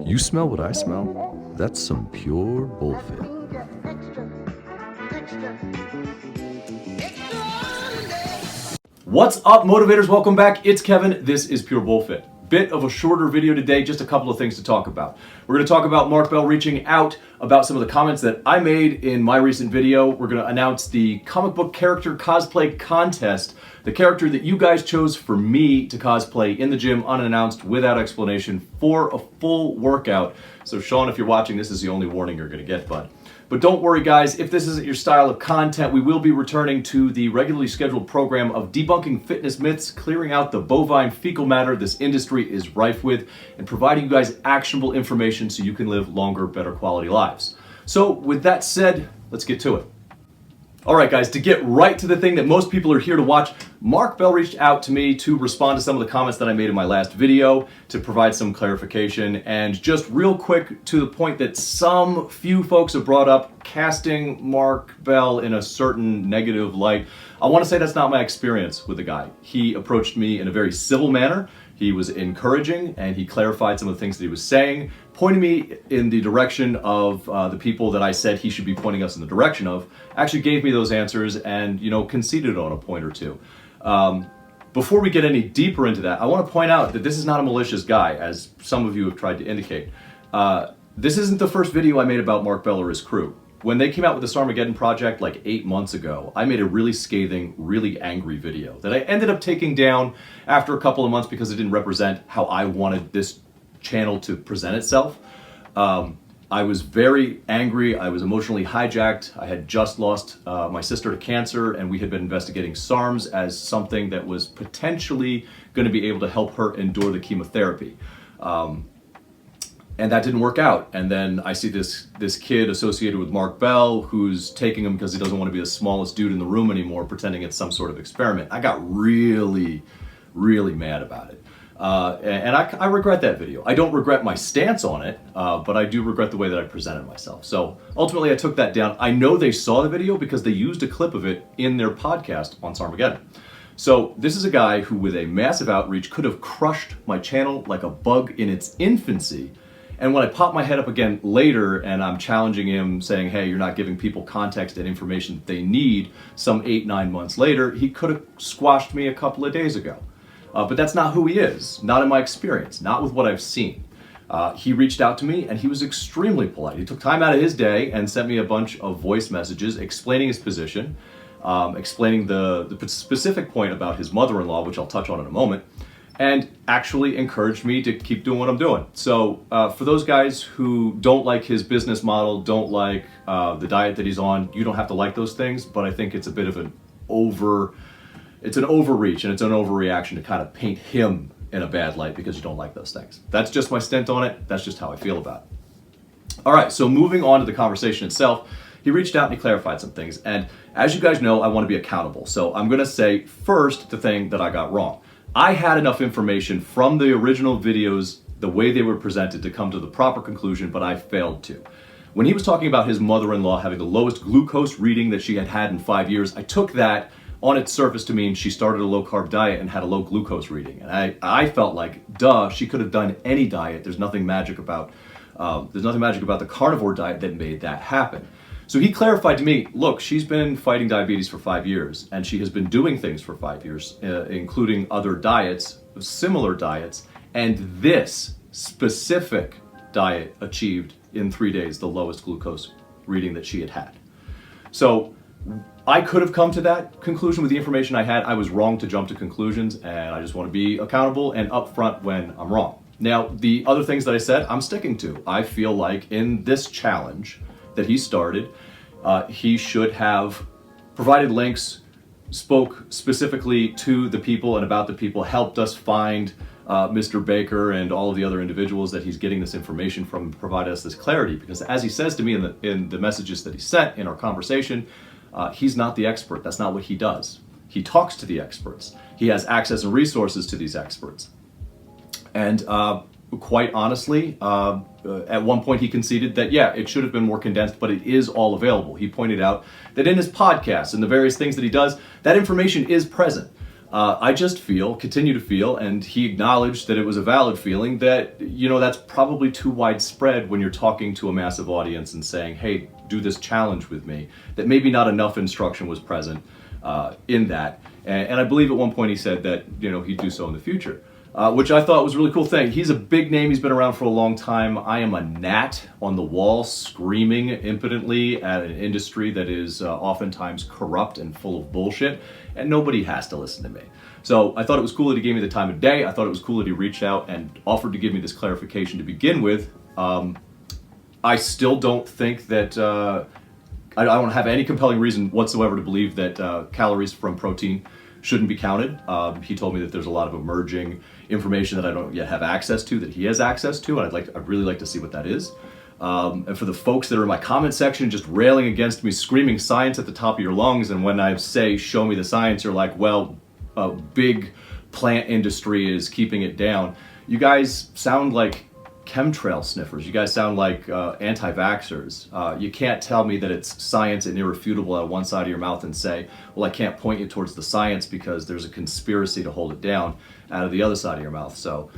You smell what I smell? That's some pure bullshit. What's up, motivators? Welcome back. It's Kevin. This is Pure Bullfit. Bit of a shorter video today, just a couple of things to talk about. We're going to talk about Mark Bell reaching out about some of the comments that I made in my recent video. We're going to announce the comic book character cosplay contest, the character that you guys chose for me to cosplay in the gym unannounced without explanation for a full workout. So Sean, if you're watching, this is the only warning you're going to get, bud. But don't worry, guys, if this isn't your style of content, we will be returning to the regularly scheduled program of debunking fitness myths, clearing out the bovine fecal matter this industry is rife with, and providing you guys actionable information so you can live longer, better quality lives. So with that said, let's get to it. All right, guys, to get right to the thing that most people are here to watch, Mark Bell reached out to me to respond to some of the comments that I made in my last video to provide some clarification, and just real quick to the point that some few folks have brought up casting Mark Bell in a certain negative light. I want to say that's not my experience with the guy. He approached me in a very civil manner. He was encouraging, and he clarified some of the things that he was saying, pointing me in the direction of the people that I said he should be pointing us in the direction of, actually gave me those answers and, conceded on a point or two. Before we get any deeper into that, I want to point out that this is not a malicious guy, as some of you have tried to indicate. This isn't the first video I made about Mark Bell or his crew. When they came out with the Sarmageddon project like 8 months ago, I made a really scathing, really angry video that I ended up taking down after a couple of months because it didn't represent how I wanted this channel to present itself. I was very angry. I was emotionally hijacked. I had just lost my sister to cancer, and we had been investigating SARMs as something that was potentially going to be able to help her endure the chemotherapy. And that didn't work out. And then I see this kid associated with Mark Bell who's taking him because he doesn't want to be the smallest dude in the room anymore, pretending it's some sort of experiment. I got really, really mad about it. And I regret that video. I don't regret my stance on it, but I do regret the way that I presented myself. So ultimately I took that down. I know they saw the video because they used a clip of it in their podcast on Sarmageddon. So this is a guy who, with a massive outreach, could have crushed my channel like a bug in its infancy. And when I pop my head up again later and I'm challenging him, saying, hey, you're not giving people context and information that they need, some 8-9 months later, he could have squashed me a couple of days ago. But that's not who he is, not in my experience, not with what I've seen. He reached out to me and he was extremely polite. He took time out of his day and sent me a bunch of voice messages explaining his position, explaining the specific point about his mother-in-law, which I'll touch on in a moment, and actually encouraged me to keep doing what I'm doing. So for those guys who don't like his business model, don't like the diet that he's on, you don't have to like those things, but I think it's a bit of an overreach and it's an overreaction to kind of paint him in a bad light because you don't like those things. That's just my stint on it. That's just how I feel about it. All right, so moving on to the conversation itself, he reached out and he clarified some things. And as you guys know, I want to be accountable. So I'm gonna say first the thing that I got wrong. I had enough information from the original videos, the way they were presented, to come to the proper conclusion, but I failed to. When he was talking about his mother-in-law having the lowest glucose reading that she had had in 5 years, I took that on its surface to mean she started a low-carb diet and had a low glucose reading. And I felt like, duh, she could have done any diet. There's nothing magic about the carnivore diet that made that happen. So he clarified to me, look, she's been fighting diabetes for 5 years, and she has been doing things for 5 years, including other diets, similar diets, and this specific diet achieved in 3 days the lowest glucose reading that she had had. So I could have come to that conclusion with the information I had. I was wrong to jump to conclusions, and I just want to be accountable and upfront when I'm wrong. Now, the other things that I said, I'm sticking to. I feel like in this challenge that he started, he should have provided links, spoke specifically to the people and about the people, helped us find Mr. Baker and all of the other individuals that he's getting this information from, and provide us this clarity. Because as he says to me in the messages that he sent in our conversation, he's not the expert. That's not what he does. He talks to the experts. He has access and resources to these experts. And quite honestly, at one point he conceded that, yeah, it should have been more condensed, but it is all available. He pointed out that in his podcasts and the various things that he does, that information is present. I just continue to feel, and he acknowledged that it was a valid feeling, that, that's probably too widespread when you're talking to a massive audience and saying, hey, do this challenge with me, that maybe not enough instruction was present in that. And I believe at one point he said that, he'd do so in the future. Which I thought was a really cool thing. He's a big name, he's been around for a long time. I am a gnat on the wall screaming impotently at an industry that is oftentimes corrupt and full of bullshit, and nobody has to listen to me. So I thought it was cool that he gave me the time of day. I thought it was cool that he reached out and offered to give me this clarification to begin with. I still don't think that, I don't have any compelling reason whatsoever to believe that calories from protein shouldn't be counted. He told me that there's a lot of emerging information that I don't yet have access to, that he has access to, and I'd really like to see what that is. And for the folks that are in my comment section just railing against me, screaming science at the top of your lungs, and when I say show me the science, you're like, well, a big plant industry is keeping it down. You guys sound like chemtrail sniffers. You guys sound like anti-vaxxers. You can't tell me that it's science and irrefutable out of one side of your mouth and say, well, I can't point you towards the science because there's a conspiracy to hold it down out of the other side of your mouth. So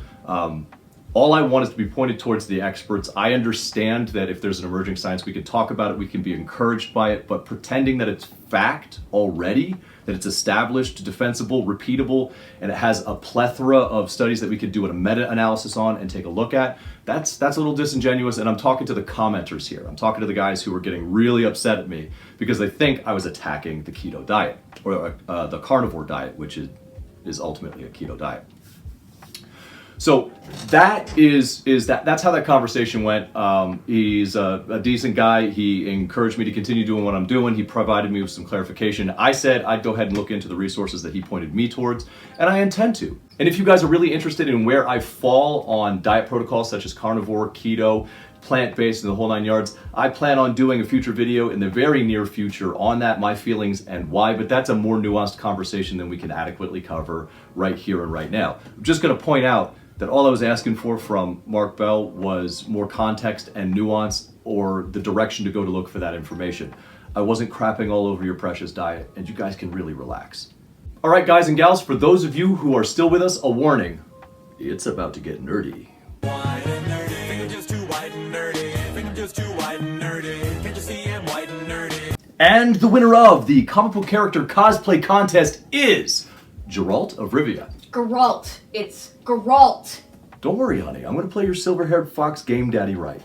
all I want is to be pointed towards the experts. I understand that if there's an emerging science, we can talk about it, we can be encouraged by it, but pretending that it's fact already, that it's established, defensible, repeatable, and it has a plethora of studies that we could do a meta-analysis on and take a look at, that's a little disingenuous. And I'm talking to the commenters here. I'm talking to the guys who are getting really upset at me because they think I was attacking the keto diet, or the carnivore diet, which is ultimately a keto diet. So that's how that conversation went. He's a decent guy. He encouraged me to continue doing what I'm doing. He provided me with some clarification. I said I'd go ahead and look into the resources that he pointed me towards, and I intend to. And if you guys are really interested in where I fall on diet protocols such as carnivore, keto, plant-based, and the whole 9 yards, I plan on doing a future video in the very near future on that, my feelings and why, but that's a more nuanced conversation than we can adequately cover right here and right now. I'm just gonna point out that all I was asking for from Mark Bell was more context and nuance, or the direction to go to look for that information. I wasn't crapping all over your precious diet, and you guys can really relax. All right, guys and gals, for those of you who are still with us, a warning. It's about to get nerdy. White and nerdy, think I'm just too white and nerdy, think I'm just too white and nerdy, can't you see I'm white and nerdy? And the winner of the comic book character cosplay contest is Geralt of Rivia. Geralt. It's Geralt. Don't worry, honey. I'm going to play your silver-haired fox game daddy right.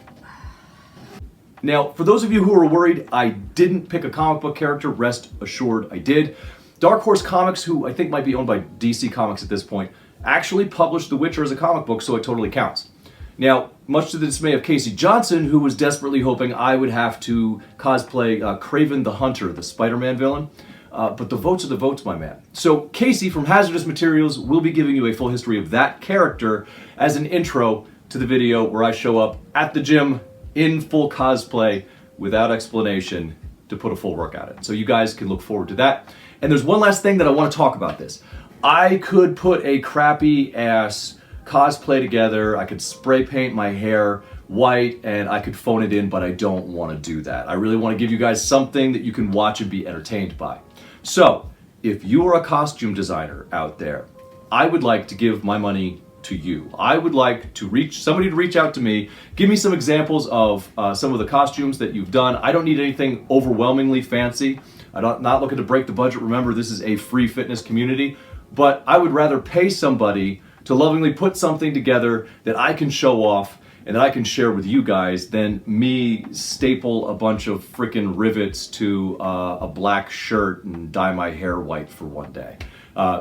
Now, for those of you who are worried, I didn't pick a comic book character. Rest assured, I did. Dark Horse Comics, who I think might be owned by DC Comics at this point, actually published The Witcher as a comic book, so it totally counts. Now, much to the dismay of Casey Johnson, who was desperately hoping I would have to cosplay Kraven the Hunter, the Spider-Man villain, but the votes are the votes, my man. So Casey from Hazardous Materials will be giving you a full history of that character as an intro to the video where I show up at the gym in full cosplay without explanation to put a full workout in. So you guys can look forward to that. And there's one last thing that I want to talk about this. I could put a crappy ass cosplay together, I could spray paint my hair white, and I could phone it in, but I don't want to do that. I really want to give you guys something that you can watch and be entertained by. So, if you are a costume designer out there, I would like to give my money to you. I would like to somebody to reach out to me, give me some examples of some of the costumes that you've done. I don't need anything overwhelmingly fancy. I'm not looking to break the budget. Remember, this is a free fitness community, but I would rather pay somebody to lovingly put something together that I can show off and that I can share with you guys than me staple a bunch of freaking rivets to a black shirt and dye my hair white for one day.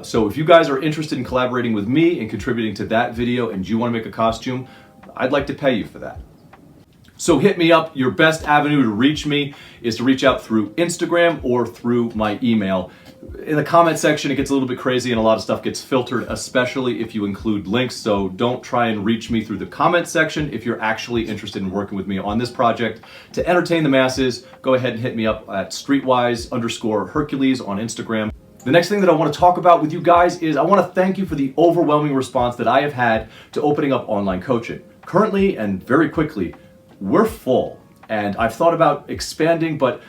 So if you guys are interested in collaborating with me and contributing to that video and you want to make a costume, I'd like to pay you for that. So hit me up. Your best avenue to reach me is to reach out through Instagram or through my email. In the comment section, it gets a little bit crazy and a lot of stuff gets filtered, especially if you include links. So don't try and reach me through the comment section. If you're actually interested in working with me on this project to entertain the masses, go ahead and hit me up at streetwise_Hercules on Instagram. The next thing that I want to talk about with you guys is I want to thank you for the overwhelming response that I have had to opening up online coaching. Currently and very quickly, we're full, and I've thought about expanding, but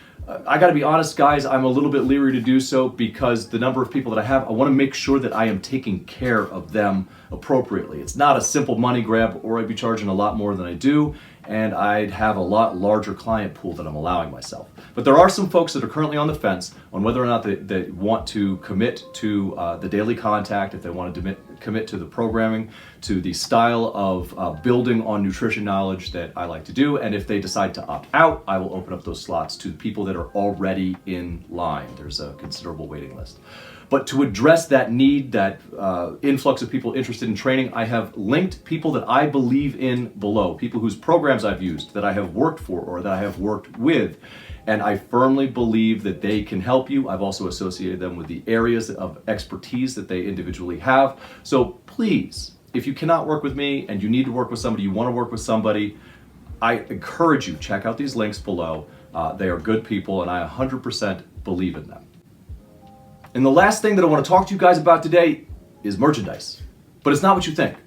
I gotta be honest, guys, I'm a little bit leery to do so because the number of people that I have, I wanna make sure that I am taking care of them appropriately. It's not a simple money grab, or I'd be charging a lot more than I do, and I'd have a lot larger client pool than I'm allowing myself. But there are some folks that are currently on the fence on whether or not they want to commit to the daily contact, if they want to commit to the programming, to the style of building on nutrition knowledge that I like to do. And if they decide to opt out, I will open up those slots to people that are already in line. There's a considerable waiting list. But to address that need, that influx of people interested in training, I have linked people that I believe in below, people whose programs I've used, that I have worked for or that I have worked with. And I firmly believe that they can help you. I've also associated them with the areas of expertise that they individually have. So please, if you cannot work with me and you need to work with somebody, you want to work with somebody, I encourage you, check out these links below. They are good people and I 100% believe in them. And the last thing that I want to talk to you guys about today is merchandise. But it's not what you think.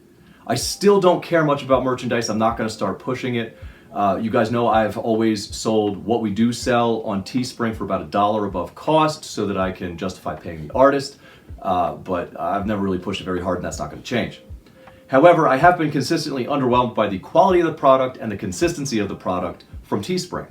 I still don't care much about merchandise. I'm not going to start pushing it. You guys know I've always sold what we do sell on Teespring for about $1 above cost so that I can justify paying the artist. But I've never really pushed it very hard, and that's not going to change. However, I have been consistently underwhelmed by the quality of the product and the consistency of the product from Teespring.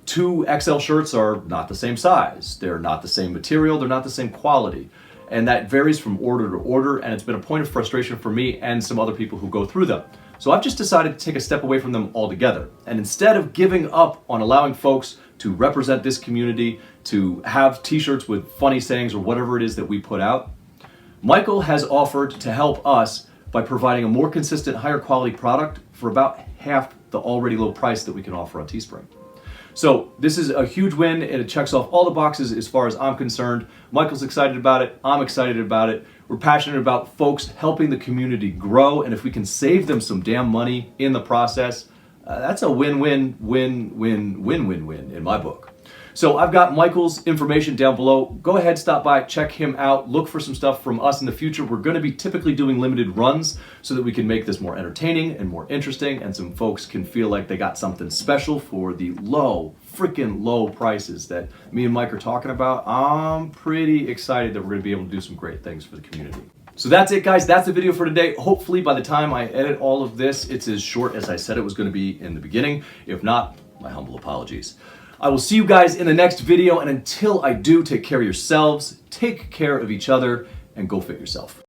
2 XL shirts are not the same size. They're not the same material. They're not the same quality. And that varies from order to order, and it's been a point of frustration for me and some other people who go through them. So I've just decided to take a step away from them altogether. And instead of giving up on allowing folks to represent this community, to have t-shirts with funny sayings or whatever it is that we put out, Michael has offered to help us by providing a more consistent, higher quality product for about half the already low price that we can offer on Teespring. So this is a huge win, and it checks off all the boxes as far as I'm concerned. Michael's excited about it. I'm excited about it. We're passionate about folks helping the community grow, and if we can save them some damn money in the process, that's a win-win, win-win, win-win-win in my book. So I've got Michael's information down below. Go ahead, stop by, check him out, look for some stuff from us in the future. We're going to be typically doing limited runs so that we can make this more entertaining and more interesting, and some folks can feel like they got something special for the freaking low prices that me and Mike are talking about. I'm pretty excited that we're going to be able to do some great things for the community. So that's it, guys. That's the video for today. Hopefully by the time I edit all of this, it's as short as I said it was going to be in the beginning. If not, my humble apologies. I will see you guys in the next video, and until I do, take care of yourselves, take care of each other, and go fit yourself.